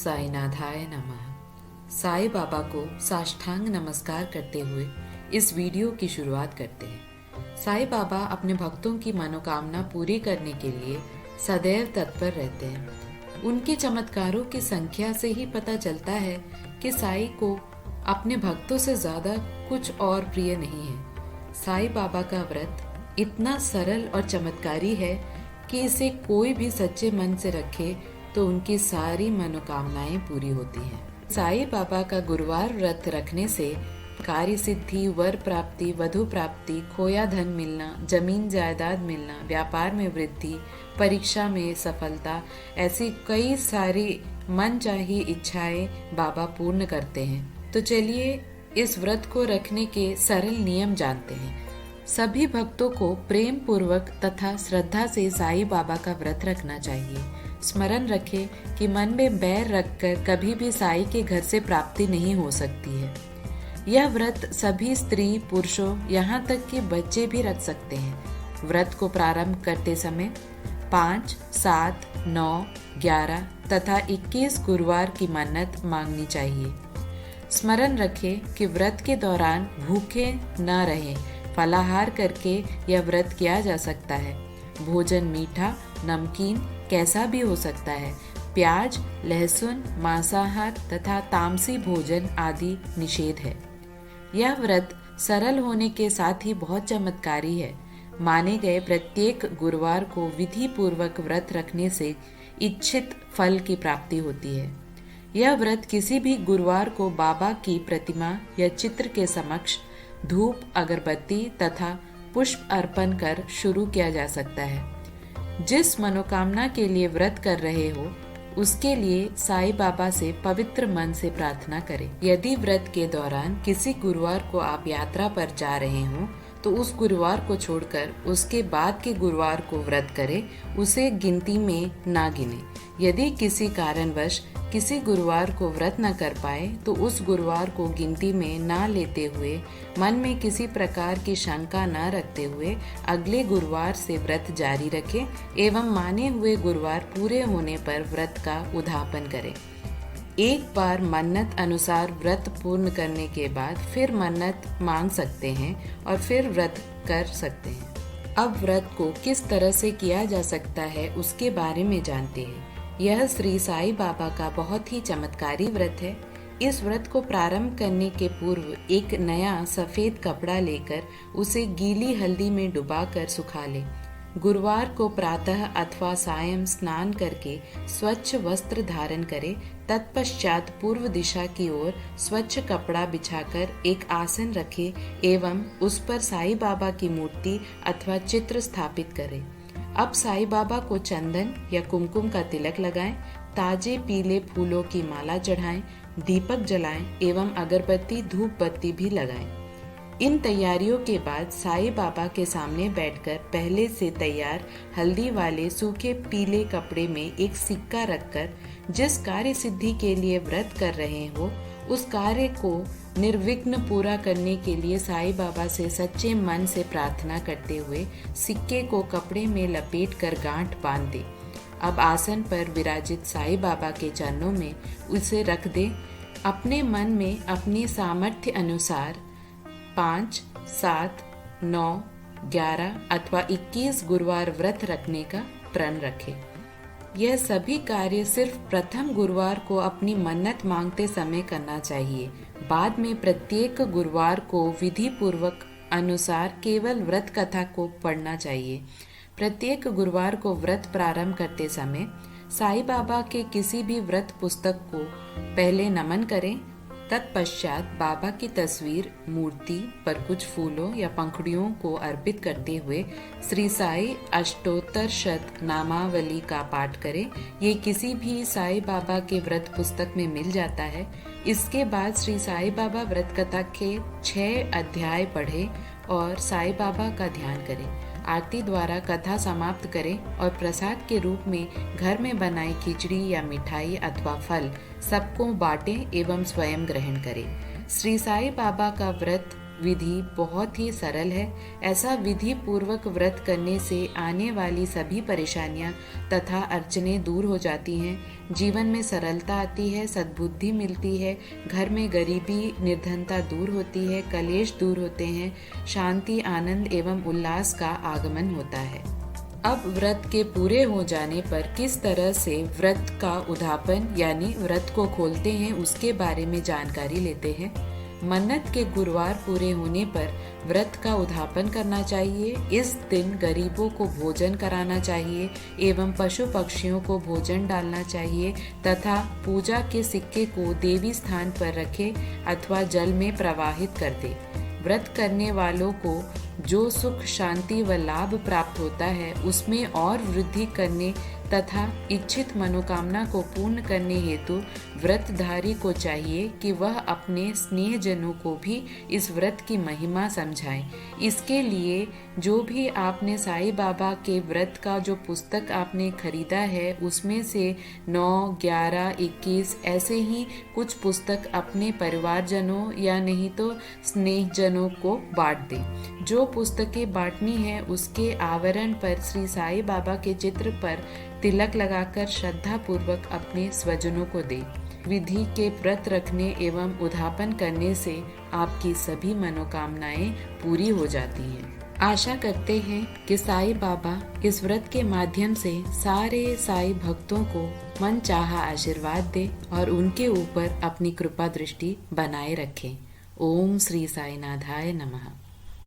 साईनाथाय नमः। साईं बाबा को साष्टांग नमस्कार करते हुए इस वीडियो की शुरुआत करते हैं। साईं बाबा अपने भक्तों की मनोकामना पूरी करने के लिए सदैव तत्पर रहते हैं। उनके चमत्कारों की संख्या से ही पता चलता है कि साईं को अपने भक्तों से ज्यादा कुछ और प्रिय नहीं है। साईं बाबा का व्रत इतना सरल और चमत्कारी है कि इसे कोई भी सच्चे मन से रखे तो उनकी सारी मनोकामनाएं पूरी होती हैं। साईं बाबा का गुरुवार व्रत रखने से कार्य सिद्धि, वर प्राप्ति, वधु प्राप्ति, खोया धन मिलना, जमीन जायदाद मिलना, व्यापार में वृद्धि, परीक्षा में सफलता, ऐसी कई सारी मनचाही इच्छाएं बाबा पूर्ण करते हैं। तो चलिए इस व्रत को रखने के सरल नियम जानते हैं। सभी भक्तों को प्रेम पूर्वक तथा श्रद्धा से साईं बाबा का व्रत रखना चाहिए। स्मरण रखें कि मन में बैर रखकर कभी भी साईं के घर से प्राप्ति नहीं हो सकती है। यह व्रत सभी स्त्री, पुरुषों, यहाँ तक कि बच्चे भी रख सकते हैं। व्रत को प्रारंभ करते समय 5, 7, 9, 11 तथा 21 गुरुवार की मन्नत मांगनी चाहिए। स्मरण रखें कि व्रत के दौरान भूखे न रहें। फलाहार करके यह व्रत किया जा सकता है। भोजन मीठा, नमकीन कैसा भी हो सकता है। प्याज, लहसुन, मांसाहार तथा तामसी भोजन आदि निषेध है। यह व्रत सरल होने के साथ ही बहुत चमत्कारी है। माने गए प्रत्येक गुरुवार को विधि पूर्वक व्रत रखने से इच्छित फल की प्राप्ति होती है। यह व्रत किसी भी गुरुवार को बाबा की प्रतिमा या चित्र के समक्ष धूप, अगरबत्ती तथा पुष्प अर्पण कर शुरू किया जा सकता है। जिस मनोकामना के लिए व्रत कर रहे हो उसके लिए साईं बाबा से पवित्र मन से प्रार्थना करें। यदि व्रत के दौरान किसी गुरुवार को आप यात्रा पर जा रहे हो तो उस गुरुवार को छोड़कर उसके बाद के गुरुवार को व्रत करें, उसे गिनती में ना गिने। यदि किसी कारणवश किसी गुरुवार को व्रत न कर पाए तो उस गुरुवार को गिनती में ना लेते हुए, मन में किसी प्रकार की शंका न रखते हुए अगले गुरुवार से व्रत जारी रखें एवं माने हुए गुरुवार पूरे होने पर व्रत का उद्यापन करें। एक बार मन्नत अनुसार व्रत पूर्ण करने के बाद फिर मन्नत मांग सकते हैं और फिर व्रत कर सकते हैं। अब व्रत को किस तरह से किया जा सकता है उसके बारे में जानते हैं। यह श्री साईं बाबा का बहुत ही चमत्कारी व्रत है। इस व्रत को प्रारंभ करने के पूर्व एक नया सफेद कपड़ा लेकर उसे गीली हल्दी में डुबाकर सुखा ले। गुरुवार को प्रातः अथवा सायं स्नान करके स्वच्छ वस्त्र धारण करे। तत्पश्चात पूर्व दिशा की ओर स्वच्छ कपड़ा बिछाकर एक आसन रखे एवं उस पर साईं बाबा की मूर्ति अथवा चित्र स्थापित करे। अब साईं बाबा को चंदन या कुमकुम का तिलक लगाएं, ताजे पीले फूलों की माला चढ़ाएं, दीपक जलाएं एवं अगरबत्ती, धूप बत्ती भी लगाएं। इन तैयारियों के बाद साईं बाबा के सामने बैठकर पहले से तैयार हल्दी वाले सूखे पीले कपड़े में एक सिक्का रखकर जिस कार्य सिद्धि के लिए व्रत कर रहे हो उस कार्य को निर्विघ्न पूरा करने के लिए साईं बाबा से सच्चे मन से प्रार्थना करते हुए सिक्के को कपड़े में लपेट कर गांठ बांध दे। अब आसन पर विराजित साईं बाबा के चरणों में उसे रख दे। अपने मन में अपनी सामर्थ्य अनुसार 5, 7, 9, 11 अथवा 21 गुरुवार व्रत रखने का प्रण रखे। यह सभी कार्य सिर्फ प्रथम गुरुवार को अपनी मन्नत मांगते समय करना चाहिए। बाद में प्रत्येक गुरुवार को विधि पूर्वक अनुसार केवल व्रत कथा को पढ़ना चाहिए। प्रत्येक गुरुवार को व्रत प्रारंभ करते समय साईं बाबा के किसी भी व्रत पुस्तक को पहले नमन करें। तत्पश्चात बाबा की तस्वीर, मूर्ति पर कुछ फूलों या पंखुड़ियों को अर्पित करते हुए श्री साईं अष्टोत्तर शत नामावली का पाठ करें। ये किसी भी साईं बाबा के व्रत पुस्तक में मिल जाता है। इसके बाद श्री साईं बाबा व्रत कथा के 6 अध्याय पढ़ें और साईं बाबा का ध्यान करें। आरती द्वारा कथा समाप्त करें और प्रसाद के रूप में घर में बनाई खिचड़ी या मिठाई अथवा फल सबको बांटें एवं स्वयं ग्रहण करें। श्री साईं बाबा का व्रत विधि बहुत ही सरल है। ऐसा विधि पूर्वक व्रत करने से आने वाली सभी परेशानियां तथा अड़चनें दूर हो जाती हैं, जीवन में सरलता आती है, सद्बुद्धि मिलती है, घर में गरीबी निर्धनता दूर होती है, कलेश दूर होते हैं, शांति, आनंद एवं उल्लास का आगमन होता है। अब व्रत के पूरे हो जाने पर किस तरह से व्रत का उद्यापन यानी व्रत को खोलते हैं उसके बारे में जानकारी लेते हैं। मन्नत के गुरुवार पूरे होने पर व्रत का उद्यापन करना चाहिए। इस दिन गरीबों को भोजन कराना चाहिए एवं पशु पक्षियों को भोजन डालना चाहिए तथा पूजा के सिक्के को देवी स्थान पर रखे अथवा जल में प्रवाहित कर दे। व्रत करने वालों को जो सुख, शांति व लाभ प्राप्त होता है उसमें और वृद्धि करने तथा इच्छित मनोकामना को पूर्ण करने हेतु व्रतधारी को चाहिए कि वह अपने स्नेहजनों को भी इस व्रत की महिमा समझाए। इसके लिए जो भी आपने साईं बाबा के व्रत का जो पुस्तक आपने खरीदा है उसमें से 9, 11, 21 ऐसे ही कुछ पुस्तक अपने परिवारजनों या नहीं तो स्नेहजनों को बांट दें। जो पुस्तकें बांटनी है उसके आवरण पर श्री साईं बाबा के चित्र पर तिलक लगाकर श्रद्धा पूर्वक अपने स्वजनों को दे। विधि के व्रत रखने एवं उद्यापन करने से आपकी सभी मनोकामनाएं पूरी हो जाती हैं। आशा करते हैं कि साईं बाबा इस व्रत के माध्यम से सारे साईं भक्तों को मन चाहा आशीर्वाद दे और उनके ऊपर अपनी कृपा दृष्टि बनाए रखें। ओम श्री साईनाथाय नमः।